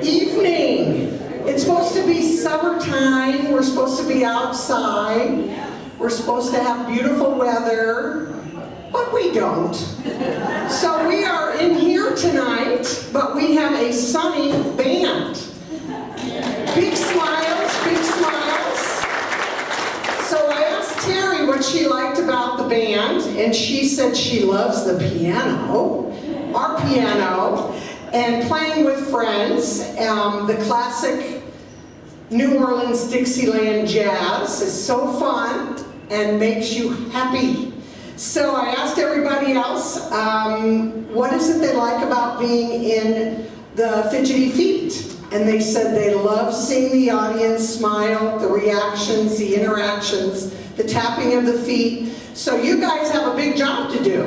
evening. It's supposed to be summertime. We're supposed to be outside. We're supposed to have beautiful weather, but we don't. So we are in here tonight, but we have a sunny band. Big smiles, big smiles. So I asked Terry what she liked about the band, and she said she loves the piano, our piano, and playing with friends. The classic New Orleans Dixieland jazz is so fun and makes you happy. So I asked everybody else, what is it they like about being in the Fidgety Feet? And they said they love seeing the audience smile, the reactions, the interactions, the tapping of the feet. So you guys have a big job to do,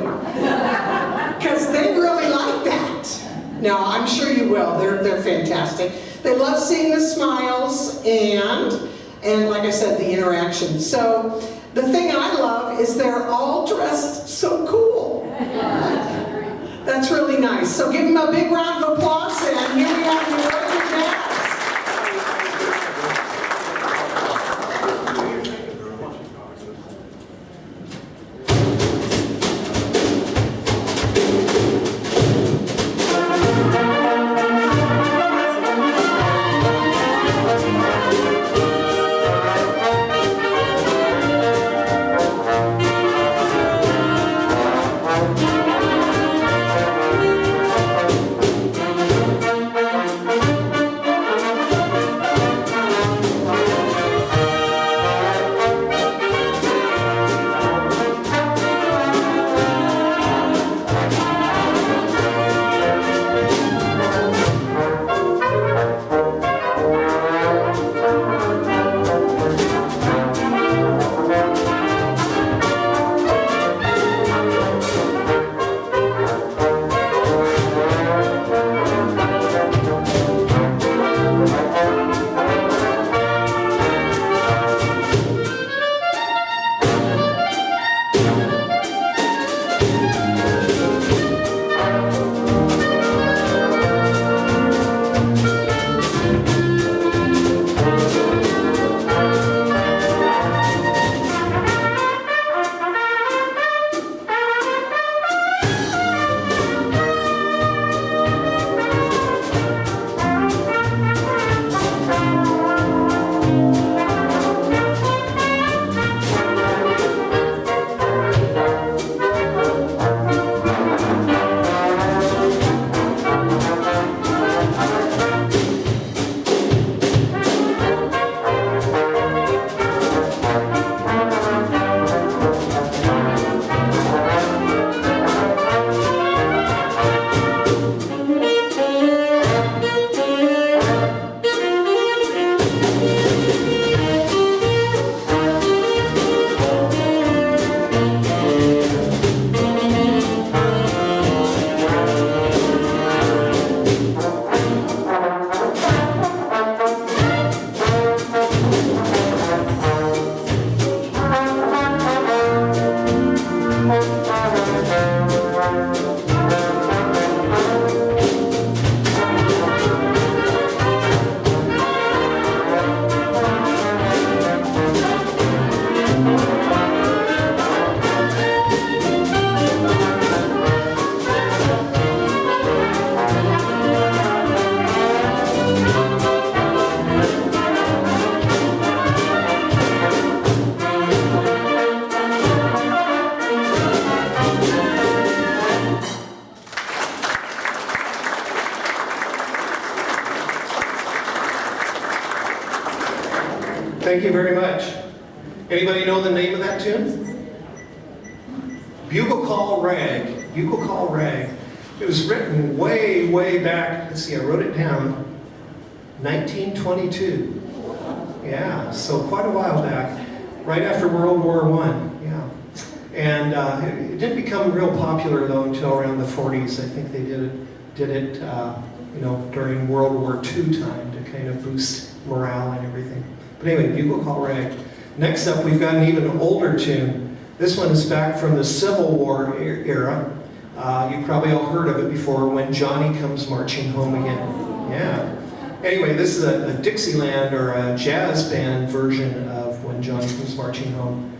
because they really like that. No, I'm sure you will. They're fantastic. They love seeing the smiles and like I said, the interaction. So the thing I love is they're all dressed so cool. That's really nice. So give them a big round of applause, and here we have the Oregon Jazz. Thank you very much. Anybody know the name of that tune? Bugle Call Rag. Bugle Call Rag. It was written way, way back. Let's see, I wrote it down. 1922. Yeah, so quite a while back. Right after World War I. Yeah. And it didn't become real popular though until around the 40s. I think they did it during World War II time to kind of boost morale and everything. But anyway, Bugle Call Rag. Next up, we've got an even older tune. This one is back from the Civil War era. You've probably all heard of it before, When Johnny Comes Marching Home Again. Yeah. Anyway, this is a Dixieland or a jazz band version of When Johnny Comes Marching Home.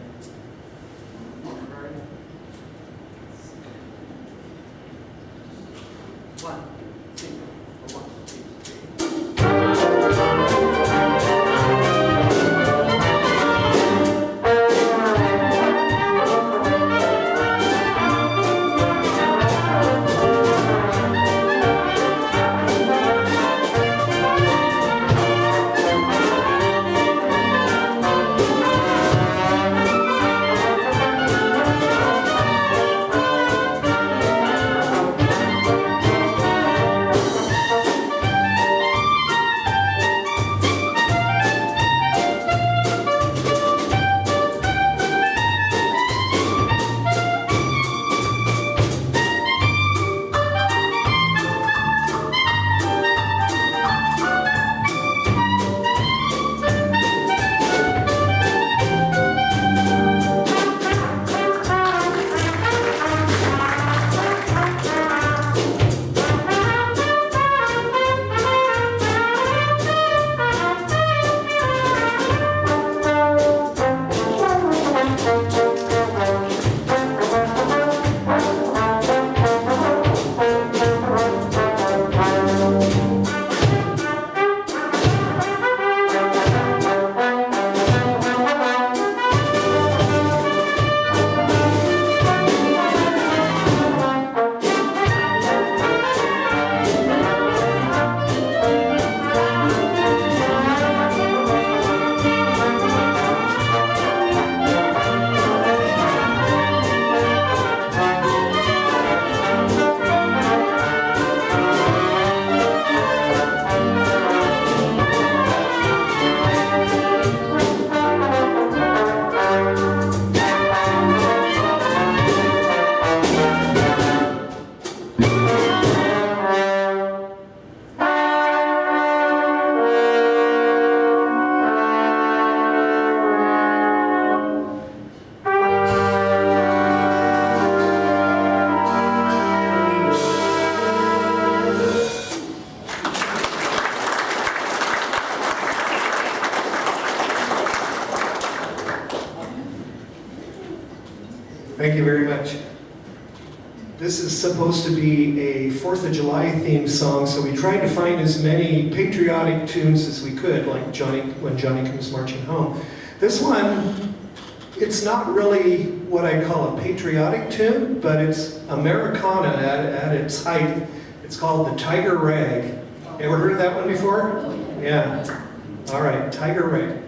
Thank you very much. This is supposed to be a 4th of July themed song, so we tried to find as many patriotic tunes as we could, like When Johnny Comes Marching Home. This one, it's not really what I call a patriotic tune, but it's Americana at its height. It's called the Tiger Rag. Ever heard of that one before? Yeah. All right, Tiger Rag.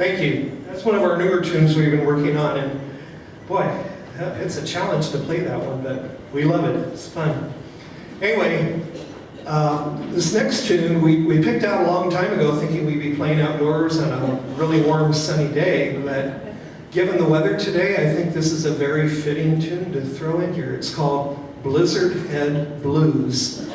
Thank you. That's one of our newer tunes we've been working on, and boy, it's a challenge to play that one, but we love it. It's fun. Anyway, this next tune we picked out a long time ago thinking we'd be playing outdoors on a really warm, sunny day, but given the weather today, I think this is a very fitting tune to throw in here. It's called Blizzard Head Blues.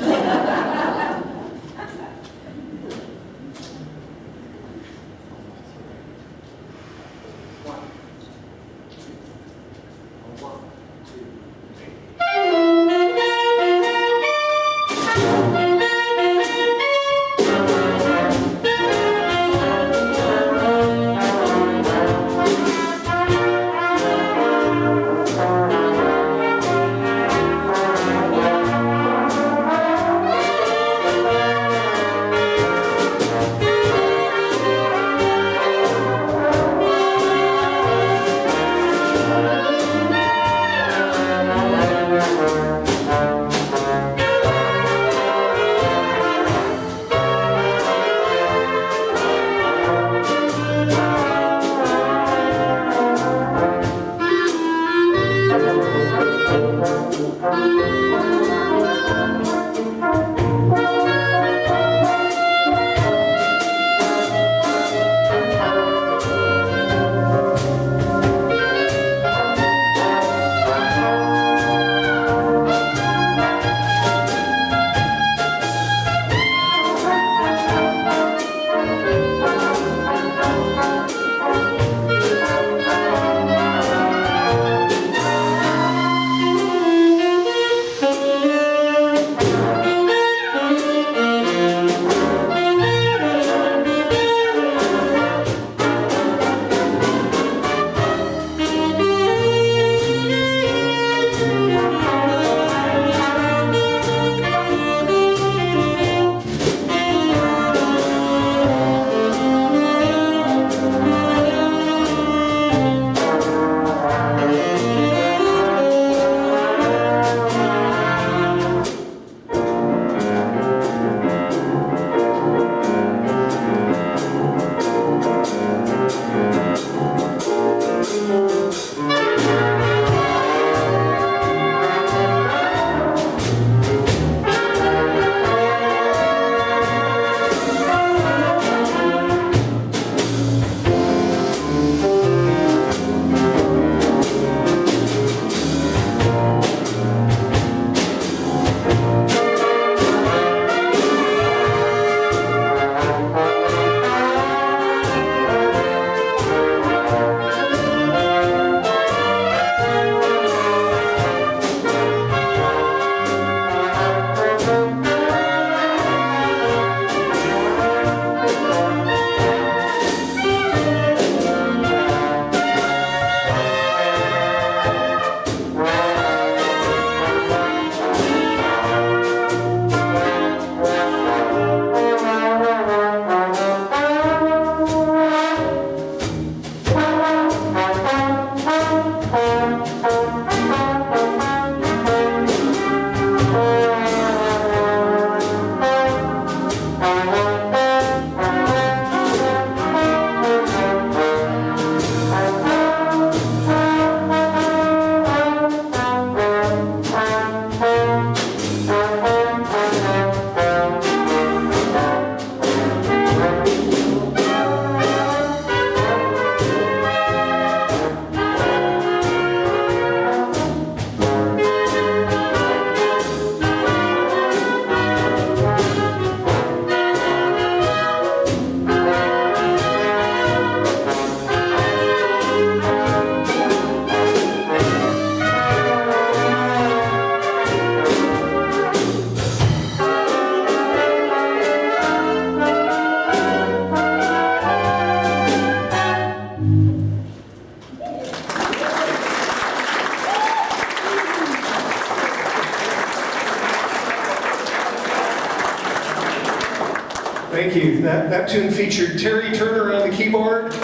Thank you. That tune featured Terry Turner on the keyboard, Mel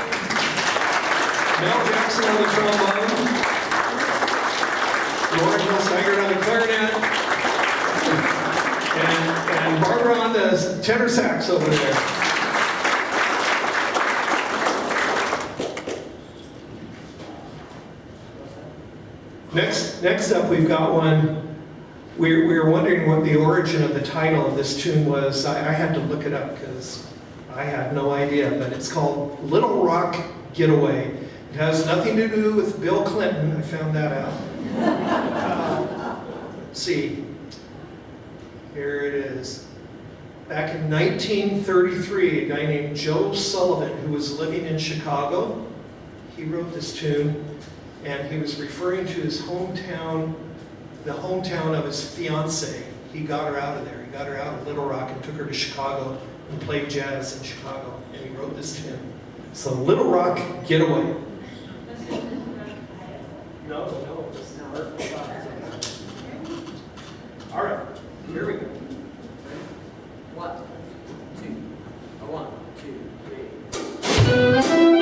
Jackson on the trombone, Lauren Hilstiger on the clarinet, and Barbara on the tenor sax over there. Next up, we've got one. We were wondering what the origin of the title of this tune was. I had to look it up because I had no idea, but it's called Little Rock Getaway. It has nothing to do with Bill Clinton. I found that out. Let's see. Here it is. Back in 1933, a guy named Joe Sullivan, who was living in Chicago, he wrote this tune, and he was referring to his hometown, the hometown of his fiancée. He got her out of there. He got her out of Little Rock and took her to Chicago and played jazz in Chicago, and he wrote this tune. So Little Rock Getaway. No, it's not. All right, here we go. 1, 2, 1, 2, 3.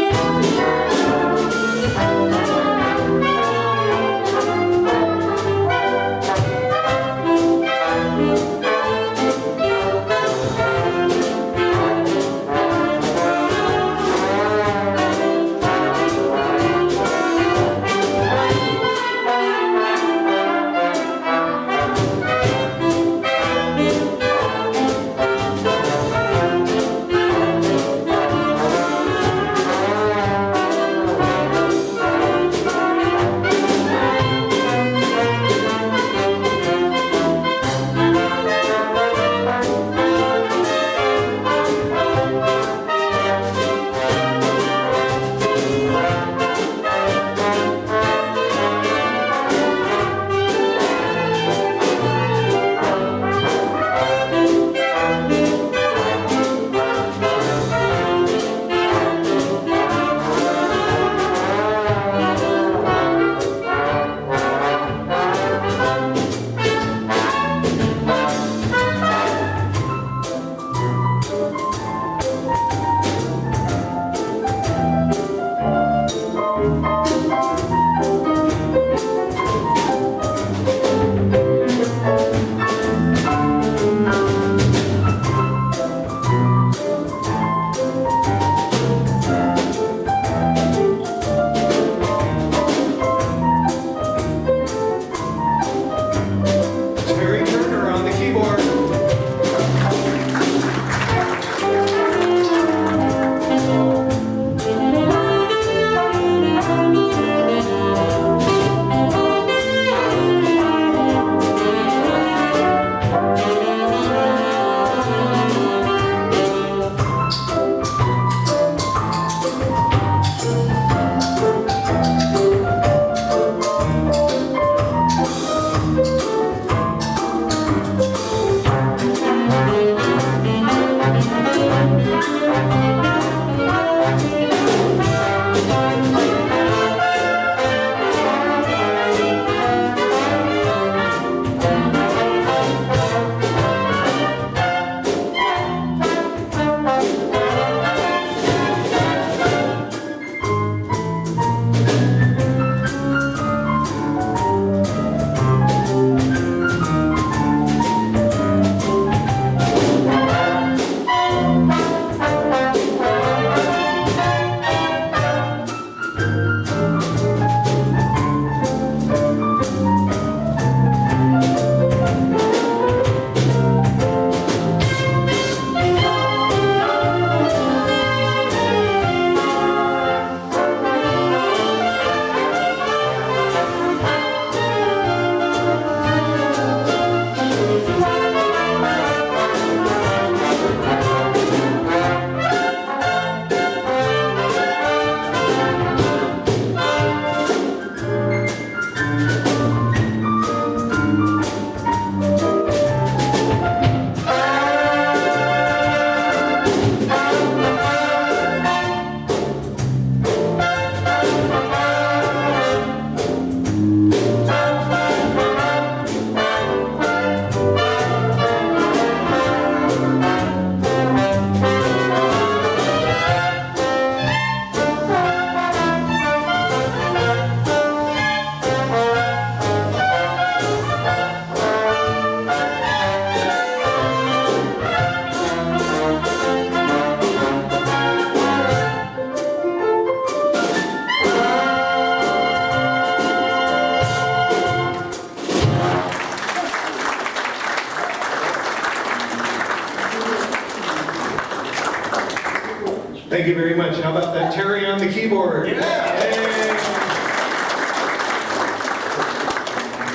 thank you very much. How about that Terry on the keyboard? Yeah.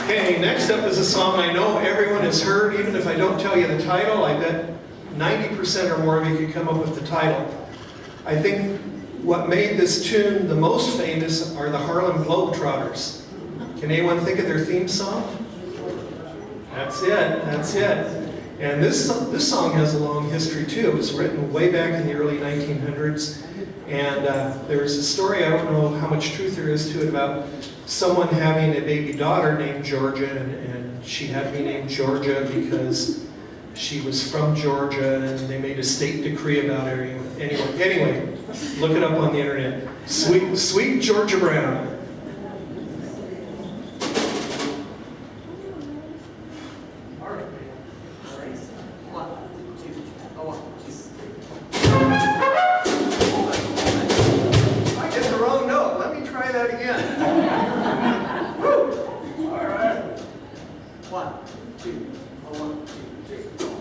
Okay, next up is a song I know everyone has heard. Even if I don't tell you the title, I bet 90% or more of you could come up with the title. I think what made this tune the most famous are the Harlem Globetrotters. Can anyone think of their theme song? That's it, that's it. And this song has a long history too. It was written way back in the early 1900s. And there's a story, I don't know how much truth there is to it, about someone having a baby daughter named Georgia, and she had to be named Georgia because she was from Georgia, and they made a state decree about her. Anyway, look it up on the internet. Sweet Georgia Brown. I hit the wrong note. Let me try that again. Woo. All right. 1, 2, 1, 2, 3.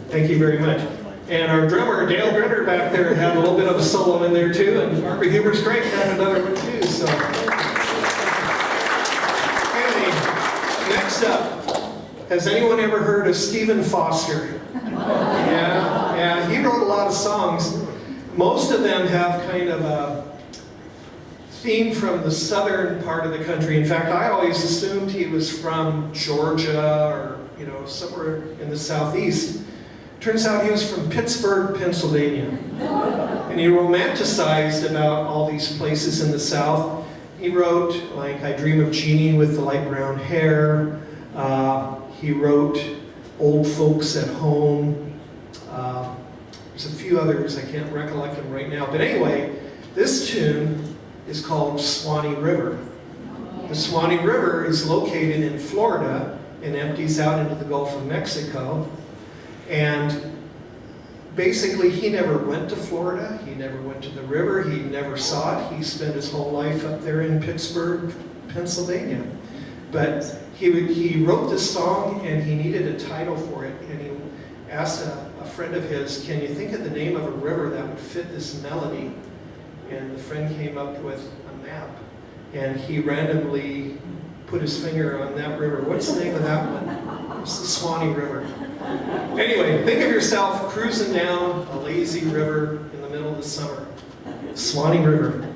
Thank you very much. And our drummer, Dale Gritter, back there had a little bit of a solo in there too, and Barbara Huber-Straight had another one too. So, anyway, next up, has anyone ever heard of Stephen Foster? Yeah, he wrote a lot of songs. Most of them have kind of a theme from the southern part of the country. In fact, I always assumed he was from Georgia or somewhere in the southeast. Turns out he was from Pittsburgh, Pennsylvania. And he romanticized about all these places in the South. He wrote, like, I Dream of Jeannie with the light brown hair. He wrote Old Folks at Home. There's a few others, I can't recollect them right now. But anyway, this tune is called Swanee River. The Swanee River is located in Florida and empties out into the Gulf of Mexico. And basically, he never went to Florida. He never went to the river. He never saw it. He spent his whole life up there in Pittsburgh, Pennsylvania. But he wrote this song, and he needed a title for it. And he asked a friend of his, can you think of the name of a river that would fit this melody? And the friend came up with a map. And he randomly put his finger on that river. What's the name of that one? It's the Swanee River. Anyway, think of yourself cruising down a lazy river in the middle of the summer. Swanee River.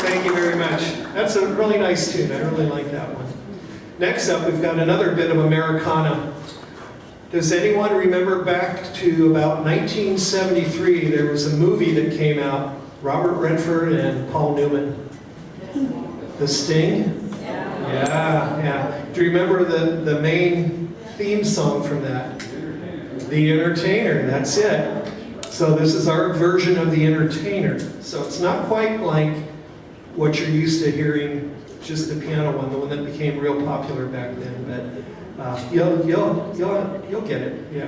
Thank you very much. That's a really nice tune. I really like that one. Next up, we've got another bit of Americana. Does anyone remember back to about 1973, there was a movie that came out, Robert Redford and Paul Newman. The Sting? Yeah. Do you remember the main theme song from that? The Entertainer, that's it. So this is our version of The Entertainer. So it's not quite like what you're used to hearing, just the piano one, the one that became real popular back then. But you'll get it, yeah.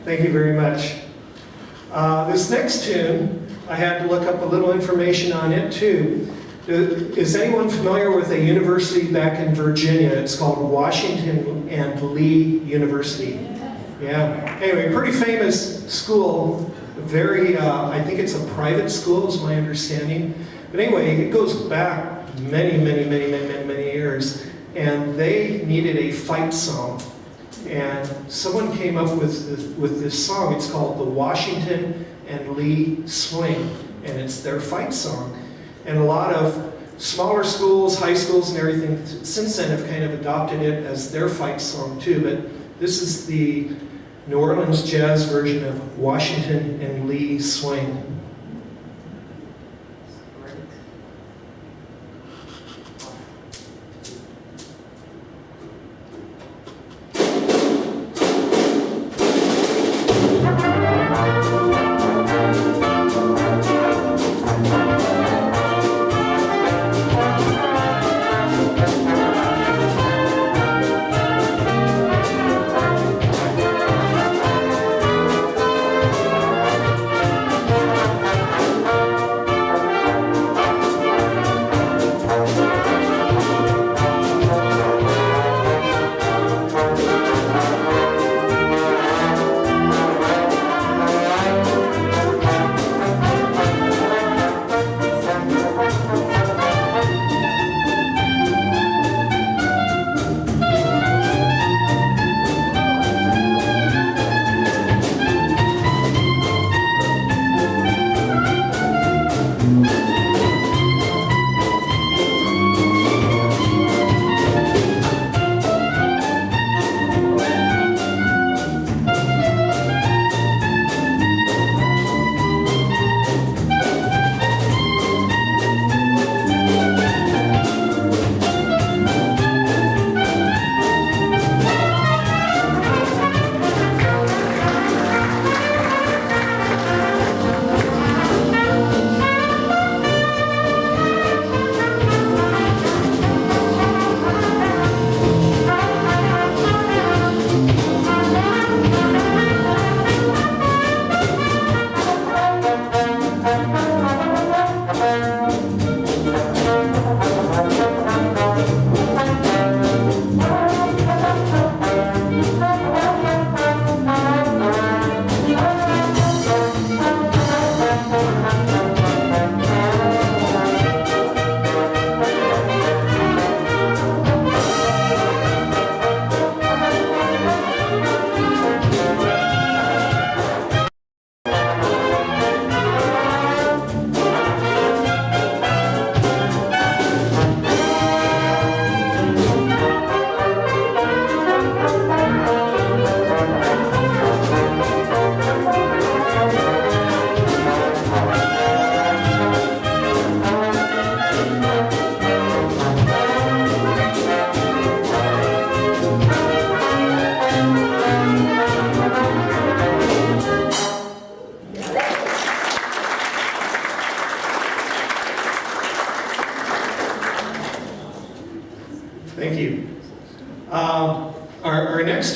Thank you very much. This next tune, I had to look up a little information on it too. Is anyone familiar with a university back in Virginia? It's called Washington and Lee University. Yeah. Anyway, pretty famous school. Very, I think it's a private school is my understanding. But anyway, it goes back many years. And they needed a fight song. And someone came up with this song. It's called the Washington and Lee Swing. And it's their fight song. And a lot of smaller schools, high schools and everything since then have kind of adopted it as their fight song too. But this is the New Orleans jazz version of Washington and Lee Swing.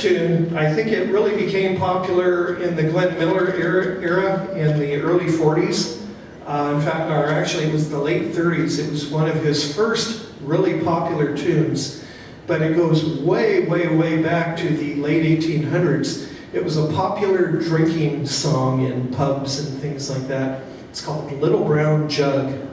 next tune, I think it really became popular in the Glenn Miller era in the early 40s. In fact, or actually it was the late 30s. It was one of his first really popular tunes, but it goes way, way, way back to the late 1800s. It was a popular drinking song in pubs and things like that. It's called Little Brown Jug.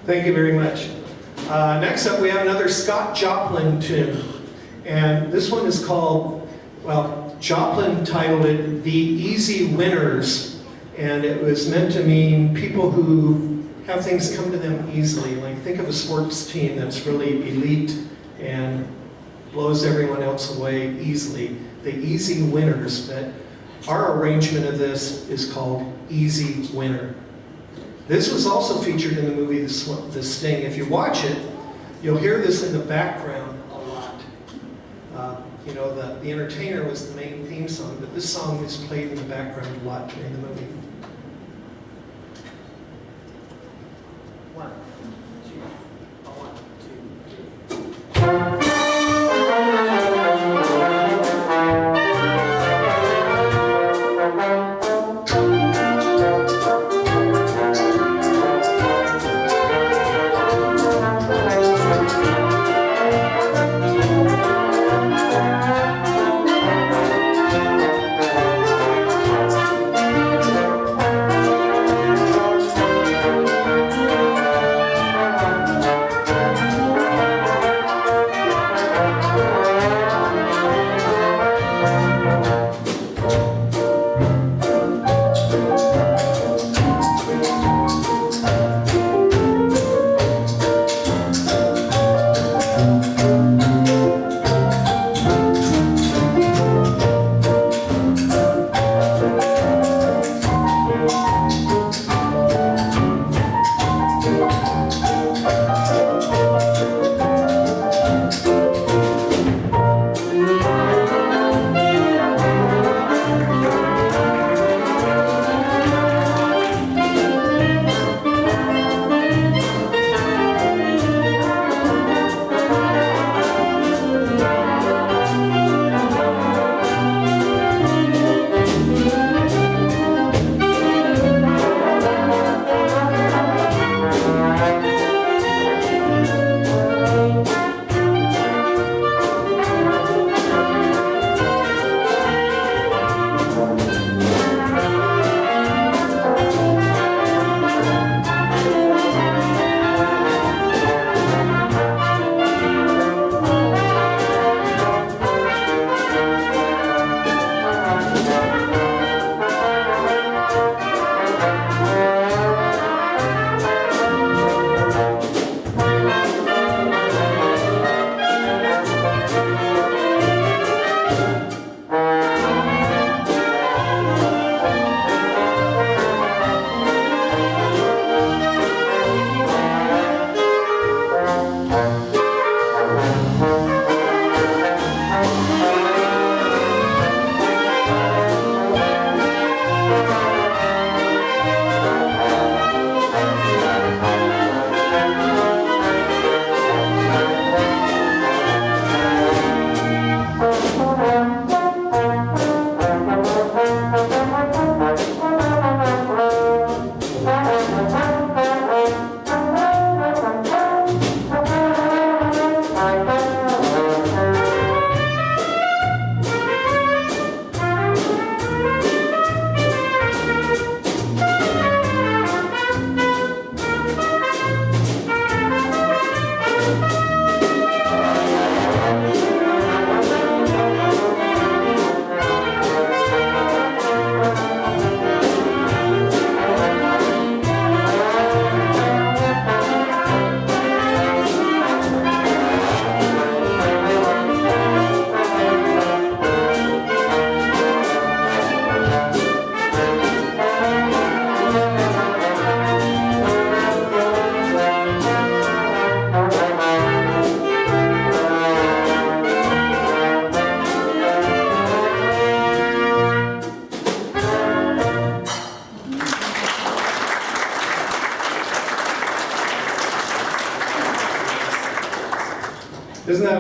Thank you very much. Next up, we have another Scott Joplin tune. And this one is called, well, Joplin titled it The Easy Winners. And it was meant to mean people who have things come to them easily. Like, think of a sports team that's really elite and blows everyone else away easily. The Easy Winners. But our arrangement of this is called Easy Winner. This was also featured in the movie The Sting. If you watch it, you'll hear this in the background a lot. You know, the Entertainer was the main theme song, but this song is played in the background a lot during the movie. 1, 2, 1, 2, 3.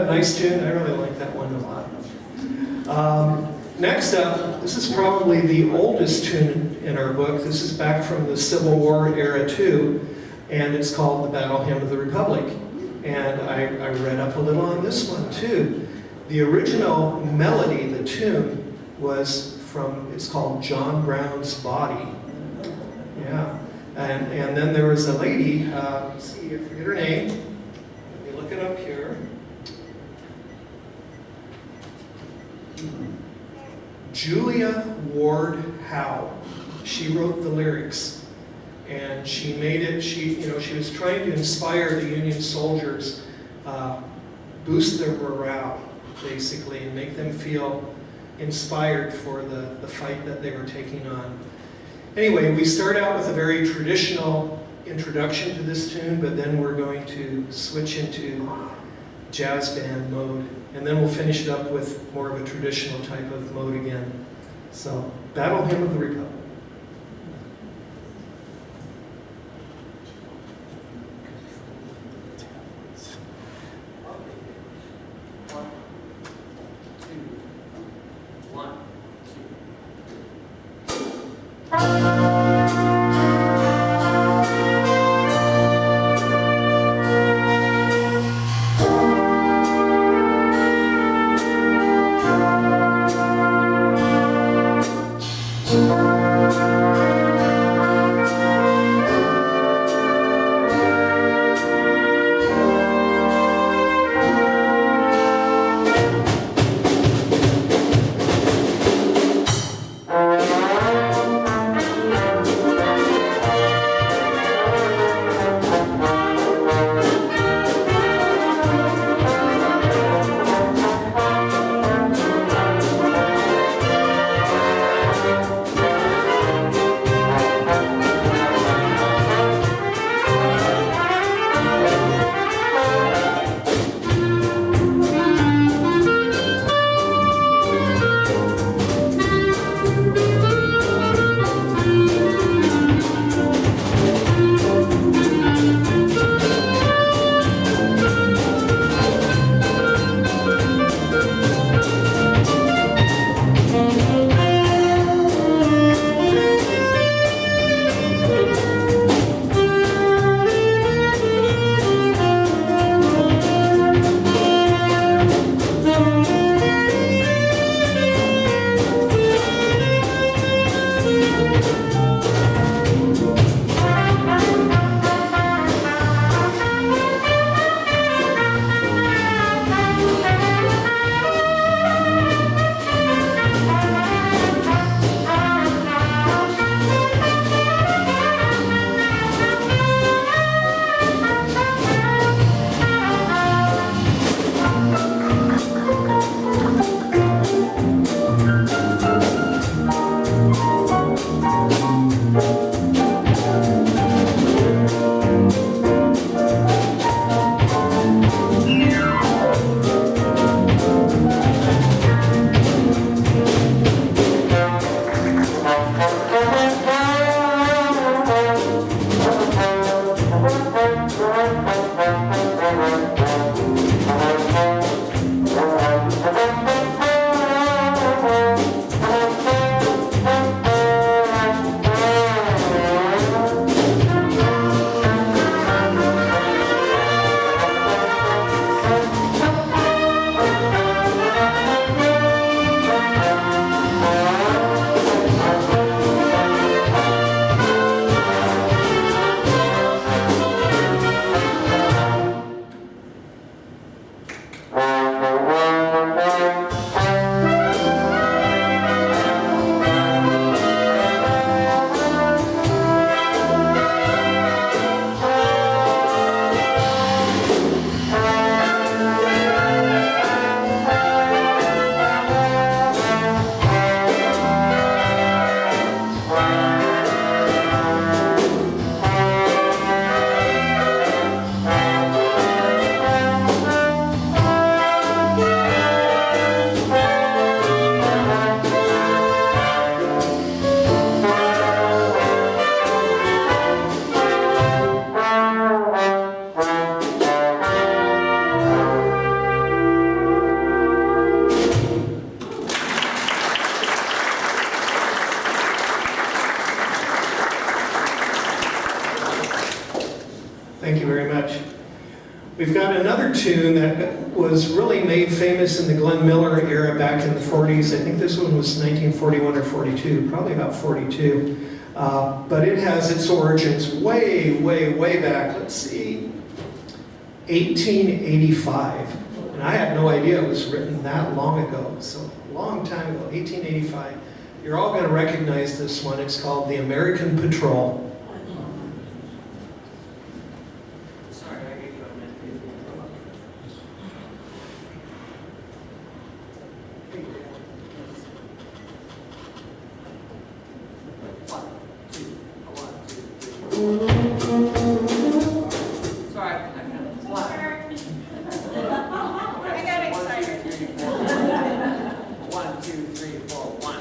a nice tune? I really like that one a lot. Next up, this is probably the oldest tune in our book. This is back from the Civil War era too, and it's called the Battle Hymn of the Republic. And I read up a little on this one too. The original melody, the tune, was from, it's called John Brown's Body. Yeah. And then there was a lady, let's see, I forget her name. Let me look it up here. Julia Ward Howe. She wrote the lyrics, and she made it. She was trying to inspire the Union soldiers, boost their morale, basically, and make them feel inspired for the fight that they were taking on. Anyway, we start out with a very traditional introduction to this tune, but then we're going to switch into jazz band mode. And then we'll finish it up with more of a traditional type of mode again. So, Battle Hymn of the Republic. Thank you. We've got another tune that was really made famous in the Glenn Miller era back in the 40s. I think this one was 1941 or 42, probably about 42. But it has its origins way, way, way back. Let's see, 1885. And I had no idea it was written that long ago. So a long time ago, 1885. You're all going to recognize this one. It's called The American Patrol. Sorry, I gave you a minute. Sorry, I got I got excited. 1, 2, 3, 4, 1.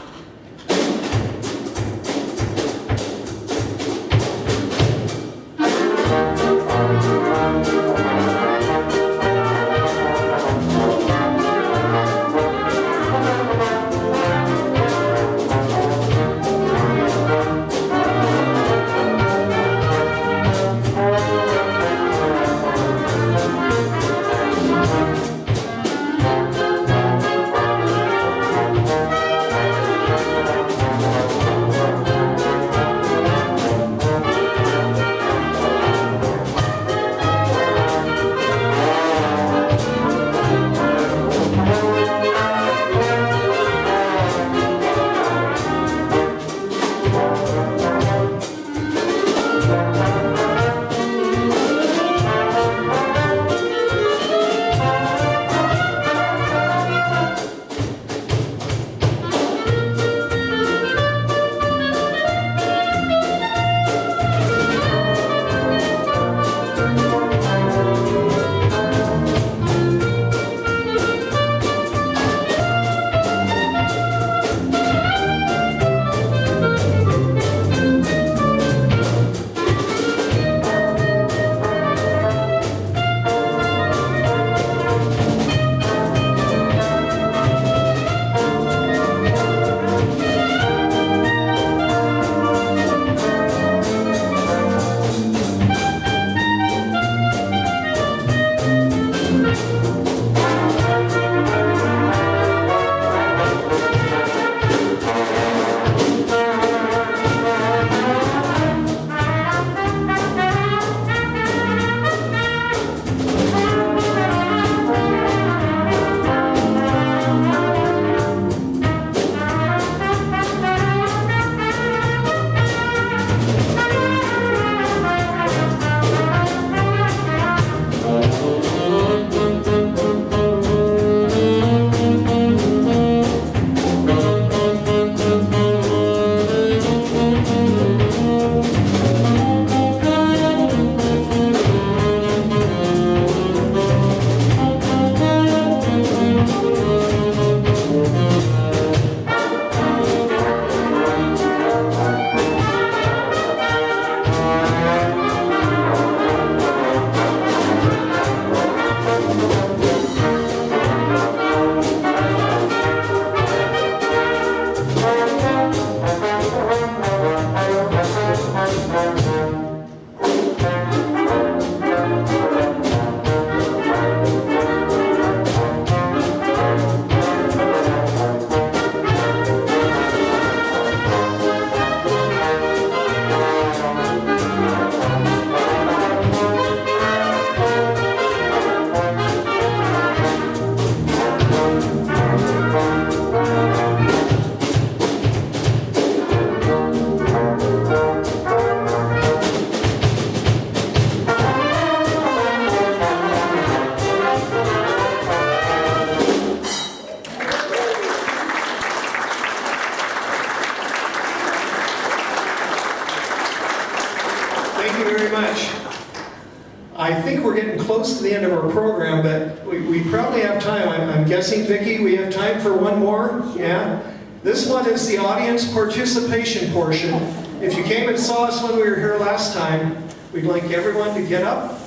I think we're getting close to the end of our program, but we probably have time. I'm guessing, Vicki, we have time for one more? Yeah? This one is the audience participation portion. If you came and saw us when we were here last time, we'd like everyone to get up,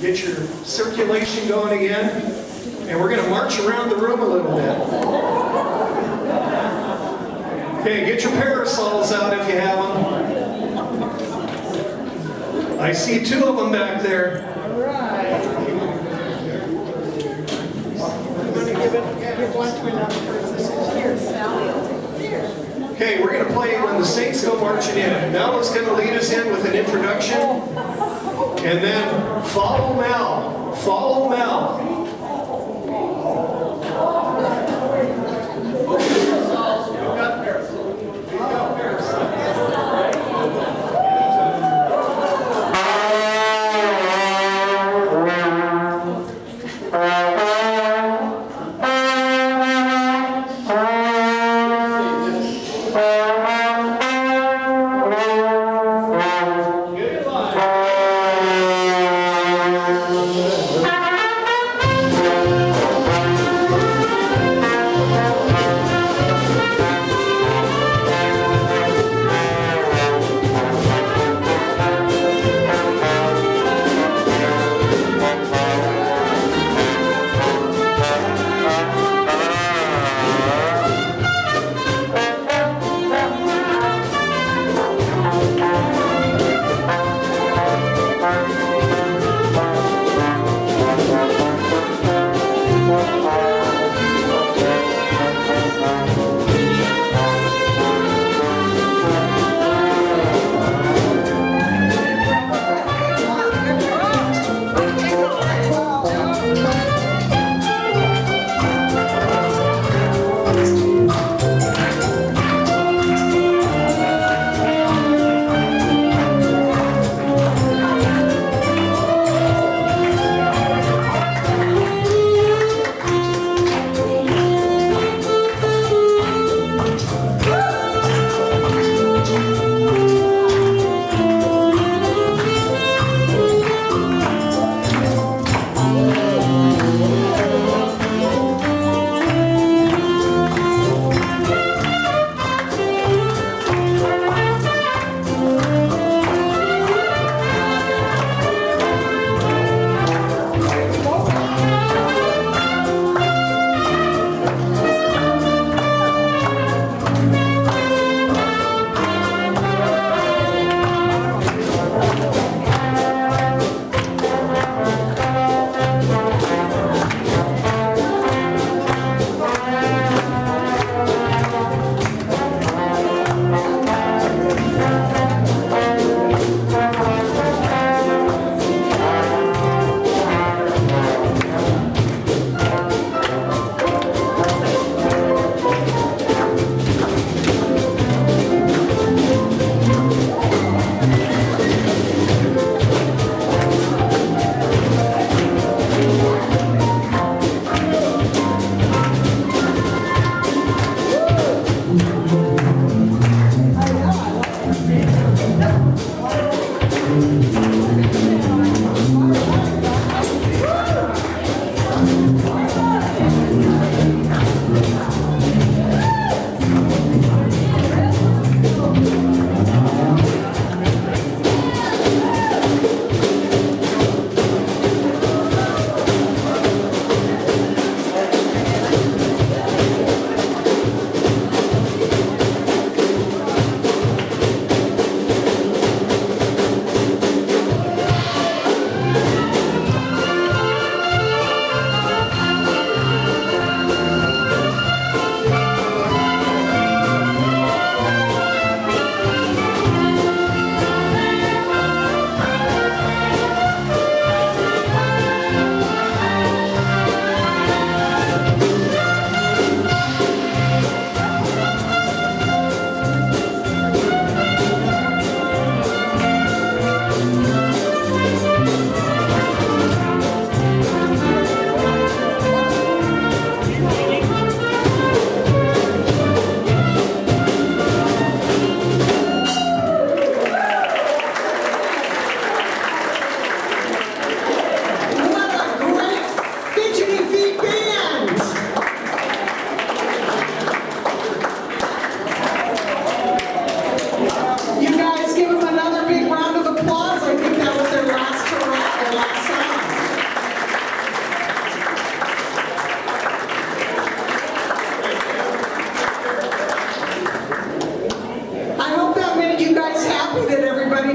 get your circulation going again, and we're going to march around the room a little bit. Okay, get your parasols out if you have them. I see two of them back there. All right. Okay, we're going to play When the Saints Go Marching In. Mel is going to lead us in with an introduction, and then follow Mel. Follow Mel.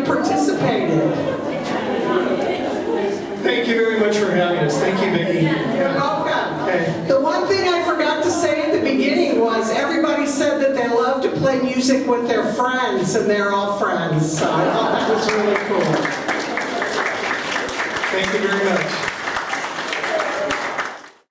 participated. Thank you very much for having us. Thank you, Vicki. You're welcome. Okay. The one thing I forgot to say play music with their friends, and they're all friends. So I thought that was really cool. Thank you very much.